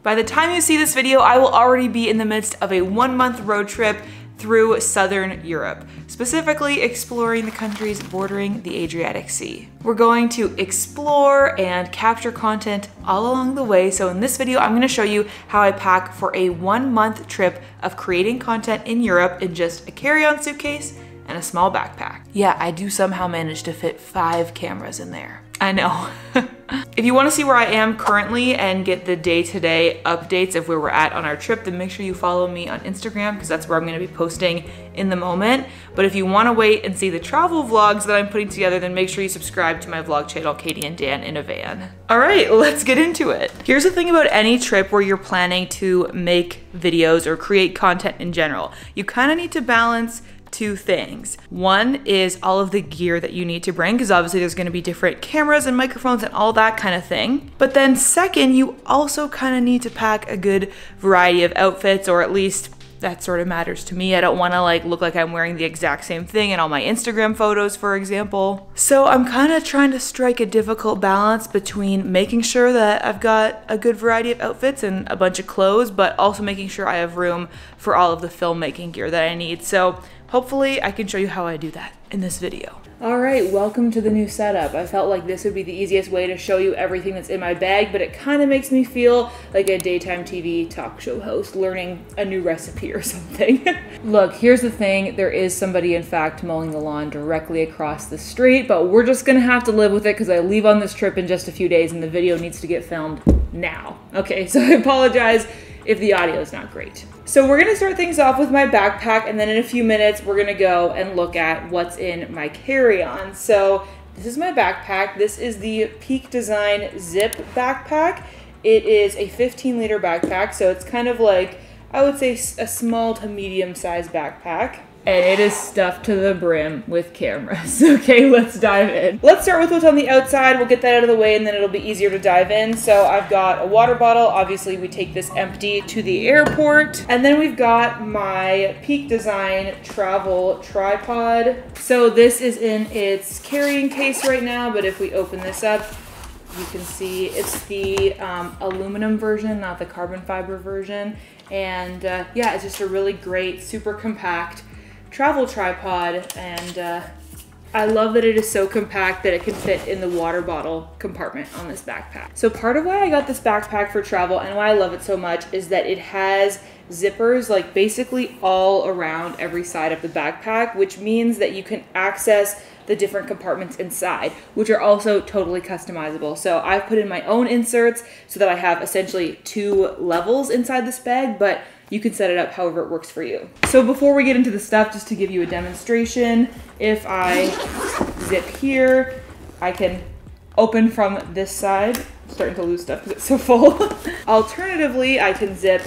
By the time you see this video, I will already be in the midst of a 1-month road trip through Southern Europe, specifically exploring the countries bordering the Adriatic Sea. We're going to explore and capture content all along the way. So in this video, I'm gonna show you how I pack for a 1-month trip of creating content in Europe in just a carry-on suitcase and a small backpack. Yeah, I do somehow manage to fit 5 cameras in there. I know. If you want to see where I am currently and get the day-to-day updates of where we're at on our trip, then make sure you follow me on Instagram because that's where I'm going to be posting in the moment. But if you want to wait and see the travel vlogs that I'm putting together, then make sure you subscribe to my vlog channel, Katie and Dan in a Van. All right, let's get into it. Here's the thing about any trip where you're planning to make videos or create content in general. You kind of need to balance 2 things. One is all of the gear that you need to bring, because obviously there's going to be different cameras and microphones and all that kind of thing. But then second, you also kind of need to pack a good variety of outfits, or at least that sort of matters to me. I don't want to look like I'm wearing the exact same thing in all my Instagram photos, for example. So I'm kind of trying to strike a difficult balance between making sure that I've got a good variety of outfits and a bunch of clothes, but also making sure I have room for all of the filmmaking gear that I need. So hopefully I can show you how I do that in this video. All right, welcome to the new setup. I felt like this would be the easiest way to show you everything that's in my bag, but it kind of makes me feel like a daytime TV talk show host learning a new recipe or something. Look, here's the thing. There is somebody, in fact, mowing the lawn directly across the street, but we're just gonna have to live with it because I leave on this trip in just a few days and the video needs to get filmed now. Okay, so I apologize if the audio is not great. So we're gonna start things off with my backpack, and then in a few minutes, we're gonna go and look at what's in my carry-on. So this is my backpack. This is the Peak Design Zip backpack. It is a 15-liter backpack, so it's kind of like, I would say, a small to medium-sized backpack. And it is stuffed to the brim with cameras. Okay, let's dive in. Let's start with what's on the outside. We'll get that out of the way and then it'll be easier to dive in. So I've got a water bottle. Obviously we take this empty to the airport. And then we've got my Peak Design travel tripod. So this is in its carrying case right now, but if we open this up, you can see it's the aluminum version, not the carbon fiber version. And yeah, it's just a really great, super compact travel tripod, and I love that it is so compact that it can fit in the water bottle compartment on this backpack. So part of why I got this backpack for travel and why I love it so much is that it has zippers like basically all around every side of the backpack, which means that you can access the different compartments inside, which are also totally customizable. So I've put in my own inserts so that I have essentially 2 levels inside this bag, but you can set it up however it works for you. So before we get into the stuff, just to give you a demonstration, if I zip here, I can open from this side. I'm starting to lose stuff because it's so full. Alternatively, I can zip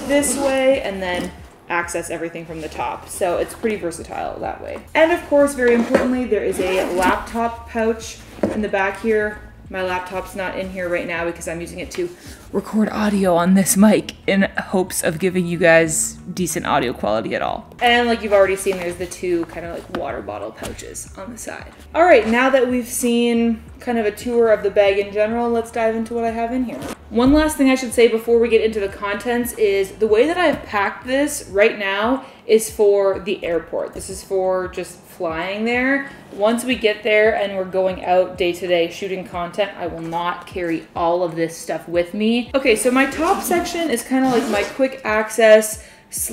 this way and then access everything from the top. So it's pretty versatile that way. And of course, very importantly, there is a laptop pouch in the back here. My laptop's not in here right now because I'm using it to record audio on this mic in hopes of giving you guys decent audio quality at all. And like you've already seen, there's the 2 kind of like water bottle pouches on the side. All right, now that we've seen kind of a tour of the bag in general, let's dive into what I have in here. One last thing I should say before we get into the contents is the way that I've packed this right now is for the airport. This is for just flying there. Once we get there and we're going out day to day shooting content, I will not carry all of this stuff with me. Okay, so my top section is kind of like my quick access /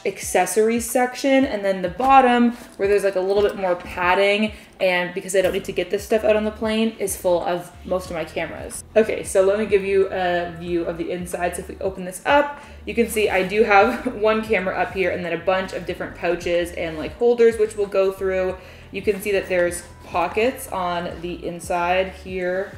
accessories section, and then the bottom where there's like a little bit more padding, and because I don't need to get this stuff out on the plane, is full of most of my cameras. Okay, so let me give you a view of the inside. So if we open this up, you can see I do have 1 camera up here and then a bunch of different pouches and like holders, which we'll go through. You can see that there's pockets on the inside here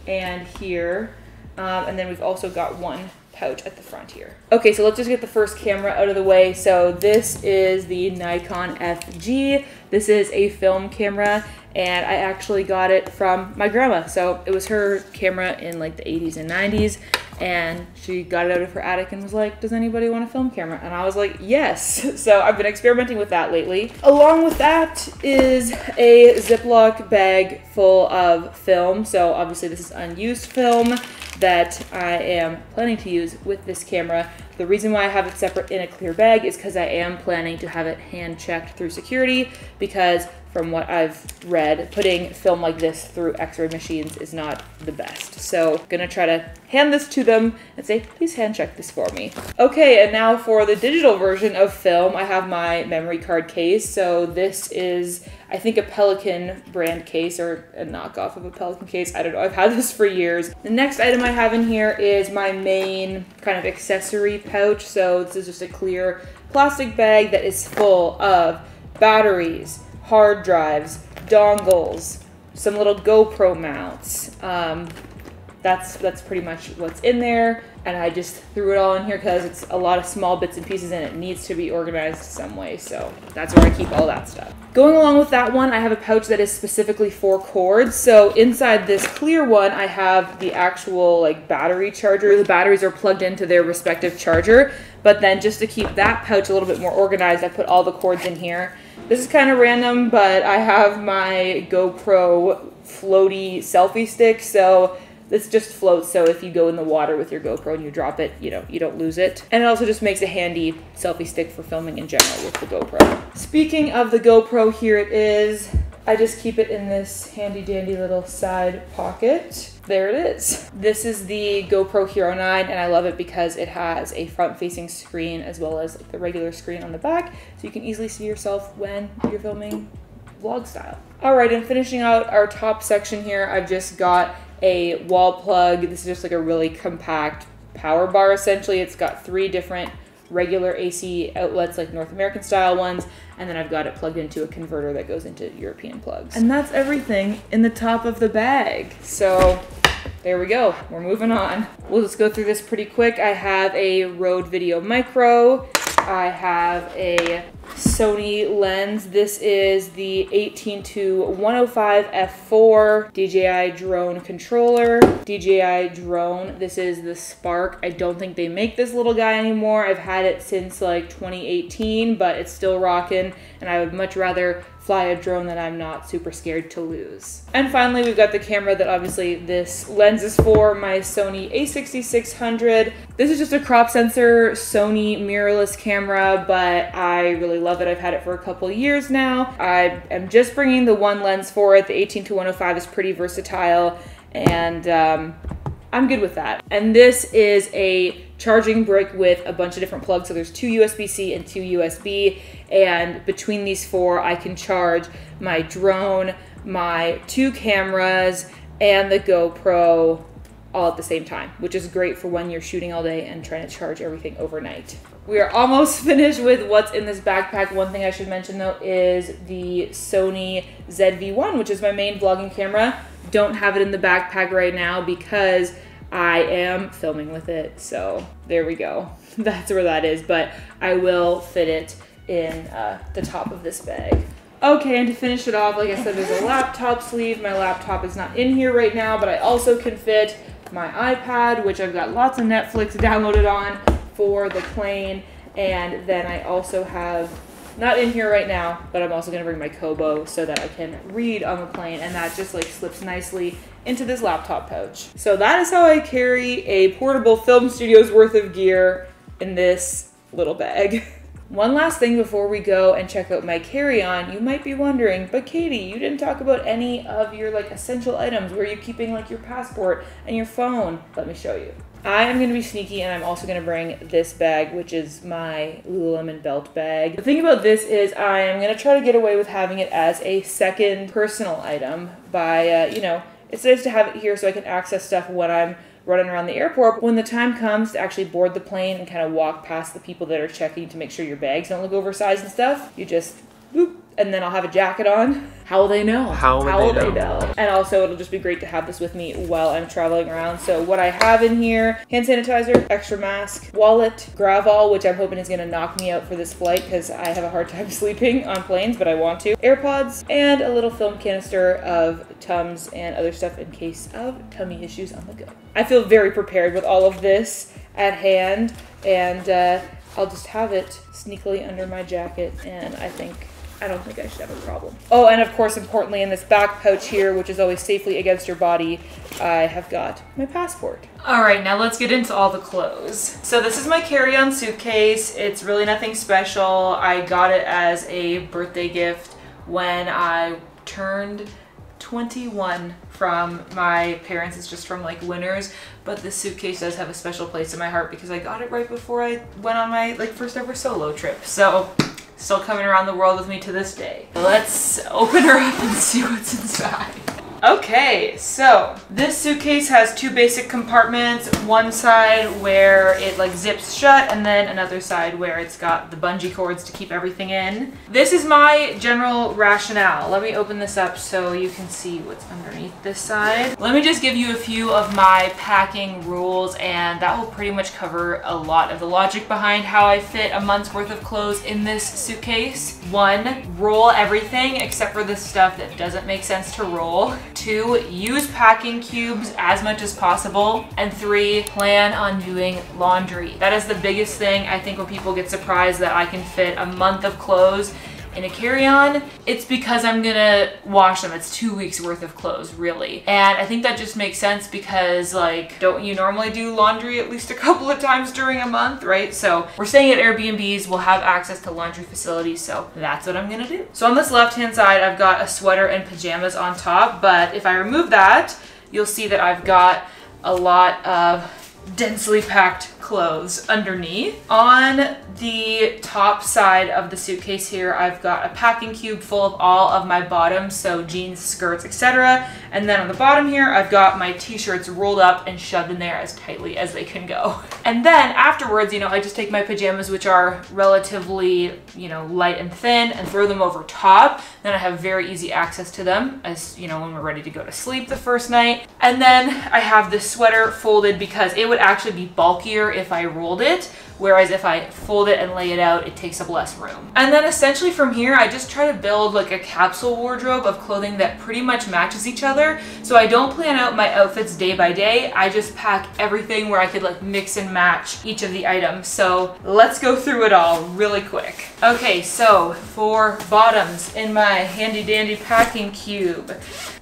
and here. And then we've also got 1 pouch at the front here. Okay, so let's just get the first camera out of the way. So this is the Nikon FG. This is a film camera, and I actually got it from my grandma. So it was her camera in like the 80s and 90s, and she got it out of her attic and was like, does anybody want a film camera? And I was like, yes. So I've been experimenting with that lately. Along with that is a Ziploc bag full of film. So obviously this is unused film. that I am planning to use with this camera. The reason why I have it separate in a clear bag is because I am planning to have it hand checked through security, because from what I've read, putting film like this through x-ray machines is not the best. So gonna try to hand this to them and say, please hand check this for me. Okay, and now for the digital version of film, I have my memory card case. So this is, I think, a Pelican brand case, or a knockoff of a Pelican case. I don't know, I've had this for years. The next item I have in here is my main kind of accessory pouch. So this is just a clear plastic bag that is full of batteries, hard drives, dongles, some little GoPro mounts. That's pretty much what's in there. And I just threw it all in here because it's a lot of small bits and pieces and it needs to be organized some way. So that's where I keep all that stuff. Going along with that one, I have a pouch that is specifically for cords. So inside this clear one, I have the actual like battery charger. The batteries are plugged into their respective charger. But then just to keep that pouch a little bit more organized, I put all the cords in here. This is kind of random, but I have my GoPro floaty selfie stick. So this just floats, so if you go in the water with your GoPro and you drop it, you know, you don't lose it. And it also just makes a handy selfie stick for filming in general with the GoPro. Speaking of the GoPro, here it is. I just keep it in this handy dandy little side pocket. There it is. This is the GoPro Hero 9, and I love it because it has a front-facing screen as well as like the regular screen on the back, so you can easily see yourself when you're filming vlog style. All right, and finishing out our top section here, I've just got a wall plug. This is just like a really compact power bar essentially. It's got 3 different regular AC outlets, like North American style ones, and then I've got it plugged into a converter that goes into European plugs. And that's everything in the top of the bag. So there we go, we're moving on. We'll just go through this pretty quick. I have a Rode Video Micro. I have a Sony lens. This is the 18-105 f4 DJI drone controller. DJI drone, this is the Spark. I don't think they make this little guy anymore. I've had it since like 2018, but it's still rocking, and I would much rather fly a drone that I'm not super scared to lose. And finally, we've got the camera that obviously this lens is for, my Sony a6600. This is just a crop sensor Sony mirrorless camera, but I really love it. I've had it for a couple years now. I am just bringing the one lens for it. The 18-105 is pretty versatile, and I'm good with that. And this is a charging brick with a bunch of different plugs. So there's 2 USB-C and 2 USB. And between these 4, I can charge my drone, my 2 cameras, and the GoPro all at the same time, which is great for when you're shooting all day and trying to charge everything overnight. We are almost finished with what's in this backpack. One thing I should mention though is the Sony ZV-1, which is my main vlogging camera. Don't have it in the backpack right now because I am filming with it. So there we go. That's where that is, but I will fit it in the top of this bag. Okay, and to finish it off, like I said, there's a laptop sleeve. My laptop is not in here right now, but I also can fit my iPad, which I've got lots of Netflix downloaded on for the plane. And then I also have, not in here right now, but I'm also gonna bring my Kobo so that I can read on the plane, and that just like slips nicely into this laptop pouch. So that is how I carry a portable film studio's worth of gear in this little bag. One last thing before we go and check out my carry-on, you might be wondering, but Katie, you didn't talk about any of your like essential items. Where are you keeping like your passport and your phone? Let me show you. I am gonna be sneaky, and I'm also gonna bring this bag, which is my Lululemon belt bag. The thing about this is I am gonna try to get away with having it as a second personal item by, you know, it's nice to have it here so I can access stuff when I'm running around the airport. When the time comes to actually board the plane and kind of walk past the people that are checking to make sure your bags don't look oversized and stuff, you just boop, and then I'll have a jacket on. How will they know? How will they know? And also, it'll just be great to have this with me while I'm traveling around. So what I have in here, hand sanitizer, extra mask, wallet, Gravol, which I'm hoping is gonna knock me out for this flight because I have a hard time sleeping on planes, but I want to. AirPods, and a little film canister of Tums and other stuff in case of tummy issues on the go. I feel very prepared with all of this at hand, and I'll just have it sneakily under my jacket, and I think I don't think I should have a problem. Oh, and of course, importantly, in this back pouch here, which is always safely against your body, I have got my passport. All right, now let's get into all the clothes. So this is my carry-on suitcase. It's really nothing special. I got it as a birthday gift when I turned 21 from my parents. It's just from like Winners, but this suitcase does have a special place in my heart because I got it right before I went on my like first ever solo trip. So still coming around the world with me to this day. Let's open her up and see what's inside. Okay, so this suitcase has two basic compartments. One side where it like zips shut and then another side where it's got the bungee cords to keep everything in. This is my general rationale. Let me open this up so you can see what's underneath this side. Let me just give you a few of my packing rules, and that will pretty much cover a lot of the logic behind how I fit a month's worth of clothes in this suitcase. 1, roll everything except for the stuff that doesn't make sense to roll. 2, use packing cubes as much as possible. And 3, plan on doing laundry. That is the biggest thing. I think when people get surprised that I can fit a month of clothes in a carry-on, it's because I'm gonna wash them. It's 2 weeks worth of clothes, really. And I think that just makes sense because, like, don't you normally do laundry at least a couple of times during a month, right? So we're staying at Airbnbs, we'll have access to laundry facilities, so that's what I'm gonna do. So on this left-hand side, I've got a sweater and pajamas on top, but if I remove that, you'll see that I've got a lot of densely packed clothes underneath. On the top side of the suitcase here, I've got a packing cube full of all of my bottoms, so jeans, skirts, etc. And then on the bottom here, I've got my t-shirts rolled up and shoved in there as tightly as they can go. And then afterwards, you know, I just take my pajamas, which are relatively, you know, light and thin, and throw them over top. Then I have very easy access to them as, you know, when we're ready to go to sleep the first night. And then I have this sweater folded because it would actually be bulkier if I rolled it, whereas if I fold it and lay it out, it takes up less room. And then essentially from here, I just try to build like a capsule wardrobe of clothing that pretty much matches each other. So I don't plan out my outfits day by day. I just pack everything where I could like mix and match each of the items. So let's go through it all really quick. Okay, so for bottoms in my handy dandy packing cube,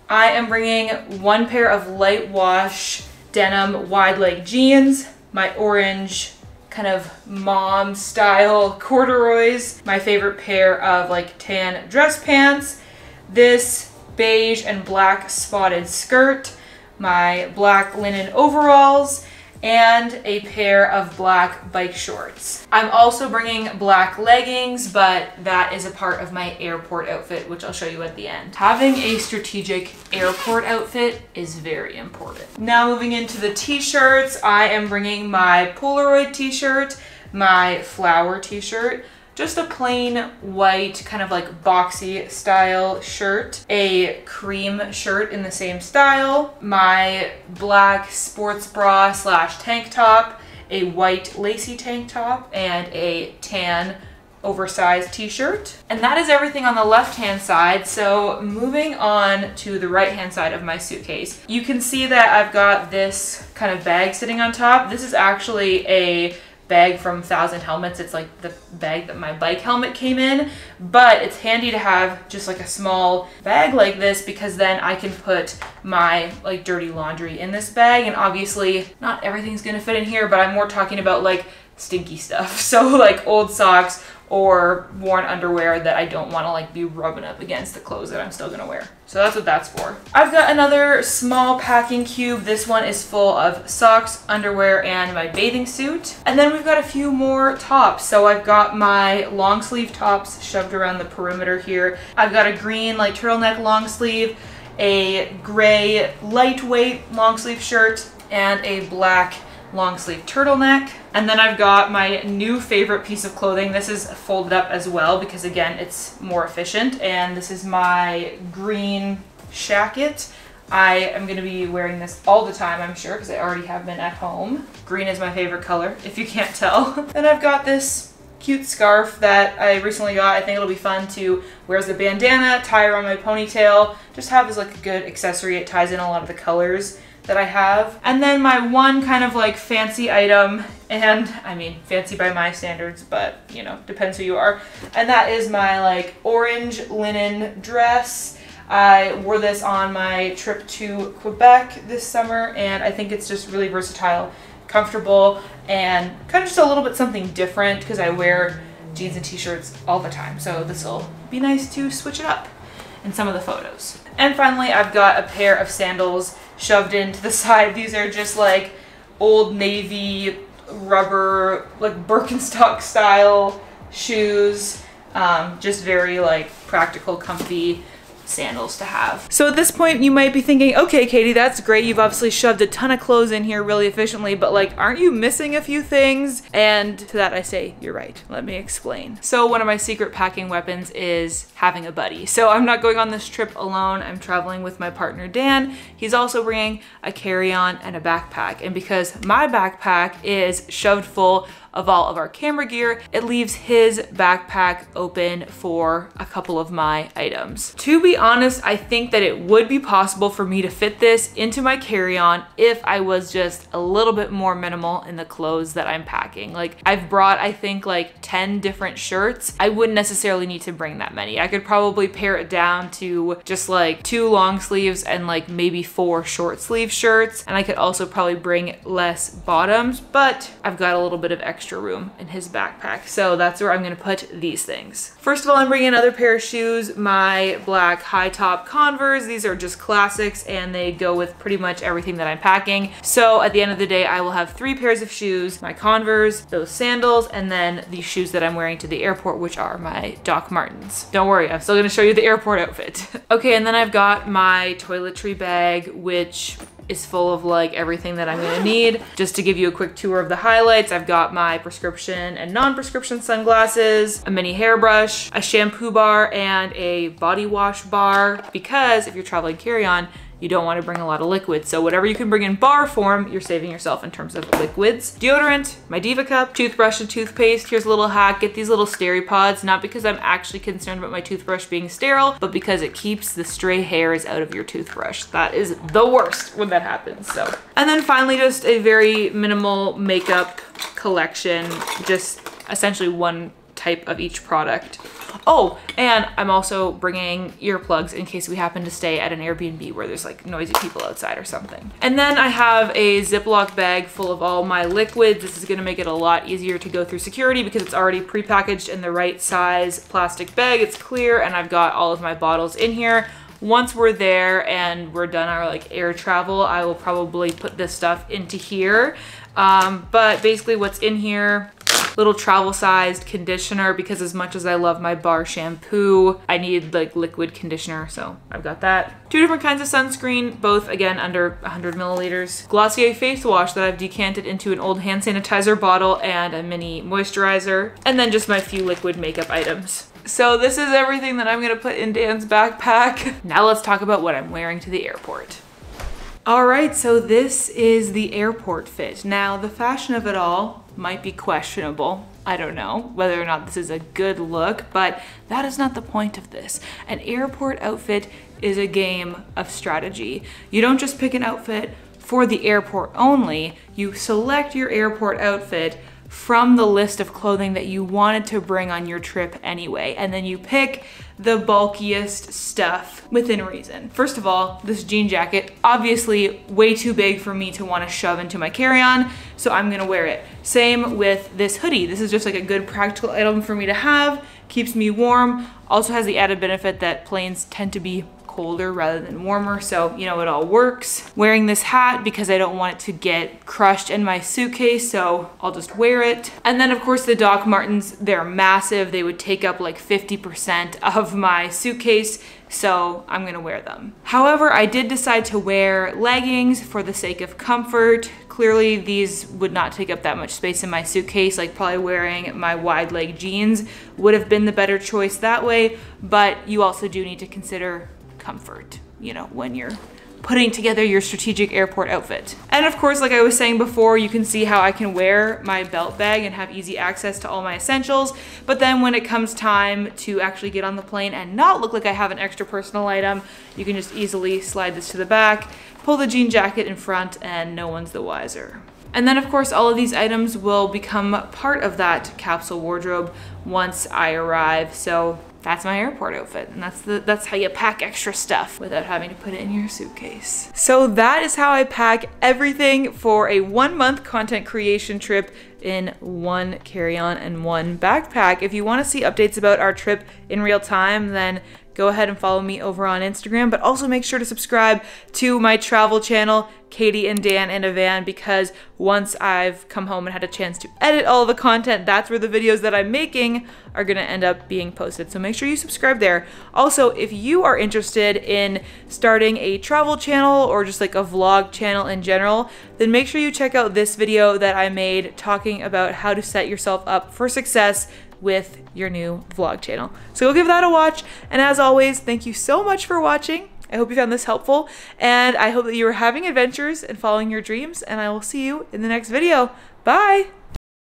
I am bringing 1 pair of light wash denim wide leg jeans, my orange kind of mom style corduroys, my favorite pair of like tan dress pants, this beige and black spotted skirt, my black linen overalls, and a pair of black bike shorts. I'm also bringing black leggings, but that is a part of my airport outfit, which I'll show you at the end. Having a strategic airport outfit is very important. Now moving into the t-shirts, I am bringing my Polaroid t-shirt, my flower t-shirt, just a plain white kind of like boxy style shirt, a cream shirt in the same style, my black sports bra / tank top, a white lacy tank top, and a tan oversized t-shirt. And that is everything on the left-hand side. So moving on to the right-hand side of my suitcase, you can see that I've got this kind of bag sitting on top. This is actually a bag from 1,000 Helmets. It's like the bag that my bike helmet came in, but it's handy to have just like a small bag like this because then I can put my like dirty laundry in this bag. And obviously not everything's gonna fit in here, but I'm more talking about like stinky stuff. So like old socks or worn underwear that I don't want to like be rubbing up against the clothes that I'm still gonna wear. So that's what that's for. I've got another small packing cube. This one is full of socks, underwear, and my bathing suit. And then we've got a few more tops. So I've got my long sleeve tops shoved around the perimeter here. I've got a green like turtleneck long sleeve, a gray lightweight long sleeve shirt, and a black long sleeve turtleneck. And then I've got my new favorite piece of clothing. This is folded up as well because again, it's more efficient. And this is my green shacket. I am going to be wearing this all the time, I'm sure, because I already have been at home. Green is my favorite color, if you can't tell. Then I've got this cute scarf that I recently got. I think it'll be fun to wear as a bandana, tie around my ponytail, just have as like a good accessory. It ties in a lot of the colors that I have. And then my one kind of like fancy item, and I mean fancy by my standards, but you know, depends who you are. And that is my like orange linen dress. I wore this on my trip to Quebec this summer, and I think it's just really versatile, comfortable, and kind of just a little bit something different because I wear jeans and t-shirts all the time. So this will be nice to switch it up in some of the photos. And finally, I've got a pair of sandals shoved into the side. These are just like Old Navy rubber, like Birkenstock style shoes. Just very like practical, comfy sandals to have. So at this point you might be thinking, okay Katie, that's great, you've obviously shoved a ton of clothes in here really efficiently, but like, aren't you missing a few things? And to that I say, you're right, let me explain. So one of my secret packing weapons is having a buddy. So I'm not going on this trip alone, I'm traveling with my partner Dan. He's also bringing a carry-on and a backpack, and because my backpack is shoved full of all of our camera gear, it leaves his backpack open for a couple of my items. To be honest, I think that it would be possible for me to fit this into my carry-on if I was just a little bit more minimal in the clothes that I'm packing. Like, I've brought, I think, like 10 different shirts. I wouldn't necessarily need to bring that many. I could probably pare it down to just like 2 long sleeves and like maybe 4 short sleeve shirts. And I could also probably bring less bottoms, but I've got a little bit of extra room in his backpack. So that's where I'm gonna put these things. First of all, I'm bringing another pair of shoes, my black high top Converse. These are just classics and they go with pretty much everything that I'm packing. So at the end of the day, I will have 3 pairs of shoes, my Converse, those sandals, and then the shoes that I'm wearing to the airport, which are my Doc Martens. Don't worry, I'm still gonna show you the airport outfit. Okay, and then I've got my toiletry bag, which is full of like everything that I'm gonna need. Just to give you a quick tour of the highlights, I've got my prescription and non-prescription sunglasses, a mini hairbrush, a shampoo bar, and a body wash bar, because if you're traveling carry-on, you don't want to bring a lot of liquids. So whatever you can bring in bar form, you're saving yourself in terms of liquids. Deodorant, my Diva cup, toothbrush and toothpaste. Here's a little hack, get these little Steri-Pods, not because I'm actually concerned about my toothbrush being sterile, but because it keeps the stray hairs out of your toothbrush. That is the worst when that happens, so. And then finally, just a very minimal makeup collection, just essentially one type of each product. Oh, and I'm also bringing earplugs in case we happen to stay at an Airbnb where there's like noisy people outside or something. And then I have a Ziploc bag full of all my liquids. This is gonna make it a lot easier to go through security because it's already prepackaged in the right size plastic bag. It's clear, and I've got all of my bottles in here. Once we're there and we're done our like air travel, I will probably put this stuff into here. But basically what's in here, little travel sized conditioner, because as much as I love my bar shampoo, I need like liquid conditioner, so I've got that. 2 different kinds of sunscreen, both again under 100 milliliters. Glossier face wash that I've decanted into an old hand sanitizer bottle, and a mini moisturizer. And then just my few liquid makeup items. So this is everything that I'm gonna put in Dan's backpack. Now let's talk about what I'm wearing to the airport. All right, so this is the airport fit. Now the fashion of it all might be questionable. I don't know whether or not this is a good look, but that is not the point of this. An airport outfit is a game of strategy. You don't just pick an outfit for the airport only, you select your airport outfit from the list of clothing that you wanted to bring on your trip anyway, and then you pick the bulkiest stuff within reason. First of all, this jean jacket, obviously way too big for me to want to shove into my carry-on, so I'm gonna wear it. Same with this hoodie. This is just like a good practical item for me to have, keeps me warm, also has the added benefit that planes tend to be colder rather than warmer, so you know, it all works. Wearing this hat because I don't want it to get crushed in my suitcase, so I'll just wear it. And then of course the Doc Martens, they're massive. They would take up like 50% of my suitcase, so I'm gonna wear them. However, I did decide to wear leggings for the sake of comfort. Clearly these would not take up that much space in my suitcase, like probably wearing my wide leg jeans would have been the better choice that way, but you also do need to consider comfort, you know, when you're putting together your strategic airport outfit. And of course, like I was saying before, you can see how I can wear my belt bag and have easy access to all my essentials, but then when it comes time to actually get on the plane and not look like I have an extra personal item, you can just easily slide this to the back, pull the jean jacket in front and no one's the wiser. And then of course all of these items will become part of that capsule wardrobe once I arrive. So that's my airport outfit, and that's how you pack extra stuff without having to put it in your suitcase. So that is how I pack everything for a 1-month content creation trip in one carry-on and one backpack. If you want to see updates about our trip in real time, then go ahead and follow me over on Instagram, but also make sure to subscribe to my travel channel, Katie and Dan in a Van, because once I've come home and had a chance to edit all the content, that's where the videos that I'm making are gonna end up being posted. So make sure you subscribe there. Also, if you are interested in starting a travel channel or just like a vlog channel in general, then make sure you check out this video that I made talking about how to set yourself up for success with your new vlog channel. So go give that a watch. And as always, thank you so much for watching. I hope you found this helpful, and I hope that you are having adventures and following your dreams, and I will see you in the next video. Bye!